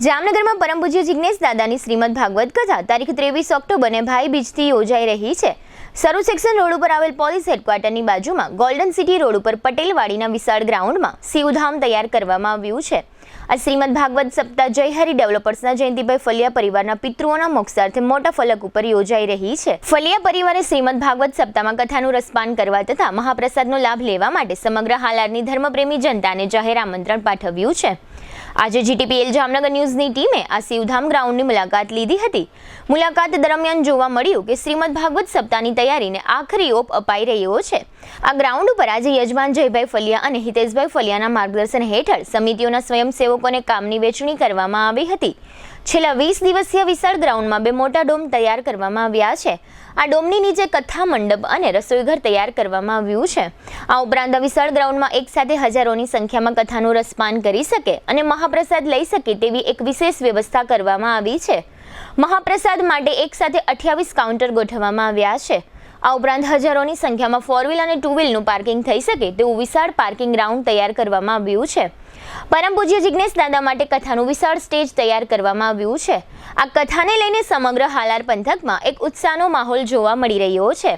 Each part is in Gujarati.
જામનગરમાં પરમ પૂજ્ય જિગ્નેશ દાદાની શ્રીમદ ભાગવત કથા તારીખ 23 ઓક્ટોબરને ભાઈ બીજથી યોજાઈ રહી છે। સરૂ સેક્શન રોડ ઉપર આવેલ પોલીસ હેડક્વાર્ટરની બાજુમાં ગોલ્ડન સિટી રોડ ઉપર પટેલવાડીના વિશાળ ગ્રાઉન્ડમાં શિવધામ તૈયાર કરવામાં આવ્યું છે। આ શ્રીમદ ભાગવત સપ્તાહ જય હરિ ડેવલપર્સના જયંતિભાઈ ફલિયા પરિવારના પિતૃઓના મોક્ષાર્થે મોટા ફલક ઉપર યોજાઈ રહી છે। ફલિયા પરિવારે શ્રીમદ ભાગવત સપ્તાહમાં કથાનું રસપાન કરવા તથા મહાપ્રસાદનો લાભ લેવા માટે સમગ્ર હાલારની ધર્મપ્રેમી જનતાને જાહેર આમંત્રણ પાઠવ્યું છે। આજે જીટીપીએલ જામનગર ન્યૂઝની ટીમે આ શિવધામ ગ્રાઉન્ડની મુલાકાત લીધી હતી। મુલાકાત દરમિયાન જોવા મળ્યું કે શ્રીમદ ભાગવત સપ્તાહની તૈયારીને આખરી ઓપ અપાઈ રહ્યો છે। આ ગ્રાઉન્ડ ઉપર આજે યજમાન જયભાઈ ફલિયા અને હિતેશભાઈ ફલિયાના માર્ગદર્શન હેઠળ સમિતિઓના સ્વયંસેવકોને કામની વહેંચણી કરવામાં આવી હતી। છેલ્લા 20 દિવસીય વિશાળ ગ્રાઉન્ડમાં 2 મોટા ડોમ તૈયાર કરવામાં આવ્યા છે। આ ડોમની નીચે કથા મંડપ અને રસોઈઘર તૈયાર કરવામાં આવ્યું છે। આ ઉપરાંત વિશાળ ગ્રાઉન્ડમાં એક સાથે હજારોની સંખ્યામાં કથાનું રસપાન કરી શકે અને મહાપ્રસાદ લઈ શકે તેવી એક વિશેષ વ્યવસ્થા કરવામાં આવી છે। મહાપ્રસાદ માટે એક સાથે 28 કાઉન્ટર ગોઠવવામાં આવ્યા છે। આ ઉપરાંત હજારોની સંખ્યામાં 4 વ્હીલ અને 2 વ્હીલનું પાર્કિંગ થઈ શકે તેવું વિશાળ પાર્કિંગ ગ્રાઉન્ડ તૈયાર કરવામાં આવ્યું છે। પરમ પૂજ્ય જિગ્નેશ દાદા માટે કથાનું વિશાળ સ્ટેજ તૈયાર કરવામાં આવ્યું છે। આ કથાને લઈને સમગ્ર હાલાર પંથકમાં એક ઉત્સાહનો માહોલ જોવા મળી રહ્યો છે।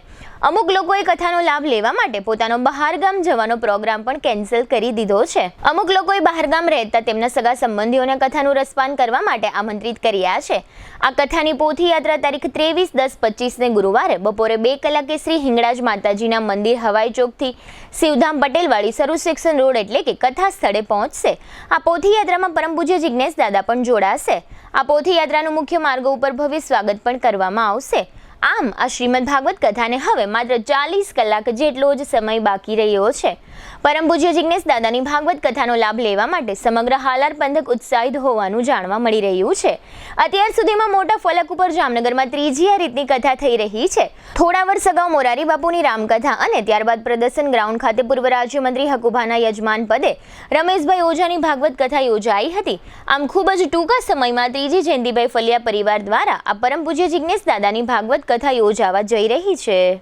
અમુક લોકોએ કથાનો લાભ લેવા માટે પોતાનો બહારગામ જવાનો પ્રોગ્રામ પણ કેન્સલ કરી દીધો છે। અમુક લોકોએ બહારગામ રહેતા તેમના સગા સંબંધીઓને કથાનું રસપાન કરવા માટે આમંત્રિત કર્યા છે। આ કથાની પોથી યાત્રા તારીખ 23/10/25ને ગુરુવારે બપોરે 2 કલાકે શ્રી હિંગળાજ માતાજીના મંદિર હવાઈ ચોકથી શિવધામ પટેલવાડી સરૂ સેક્શન રોડ એટલે કે કથા સ્થળે પહોંચશે। આ પોથી યાત્રામાં પરમ પૂજ્ય જિગ્નેશ દાદા પણ જોડાશે। આ પોથી યાત્રાનું મુખ્ય માર્ગો ઉપર ભવ્ય સ્વાગત પણ કરવામાં આવશે। આમ આ શ્રીમદ ભાગવત કથાને હવે માત્ર 40 કલાક જેટલો જ સમય બાકી રહ્યો છે। પરમ પૂજ્ય જિગ્નેશ દાદાની ભાગવત કથાનો લાભ લેવા માટે સમગ્ર હાલાર પંથક ઉત્સાહિત હોવાનું જાણવા મળી રહ્યું છે। અત્યાર સુધીમાં મોટા ફલક ઉપર જામનગરમાં ત્રીજી આ રીતની કથા થઈ રહી છે। થોડા વર્ષ અગાઉ મોરારી બાપુની રામકથા અને ત્યારબાદ પ્રદર્શન ગ્રાઉન્ડ ખાતે પૂર્વ રાજ્યમંત્રી હકુભાના યજમાન પદે રમેશભાઈ ઓઝાની ભાગવત કથા યોજાઈ હતી। આમ ખૂબ જ ટૂંકા સમયમાં ત્રીજી જયંતિભાઈ ફલિયા પરિવાર દ્વારા આ પરમ પૂજ્ય જિગ્નેશ દાદાની ભાગવત કથા યોજાવા જઈ રહી છે।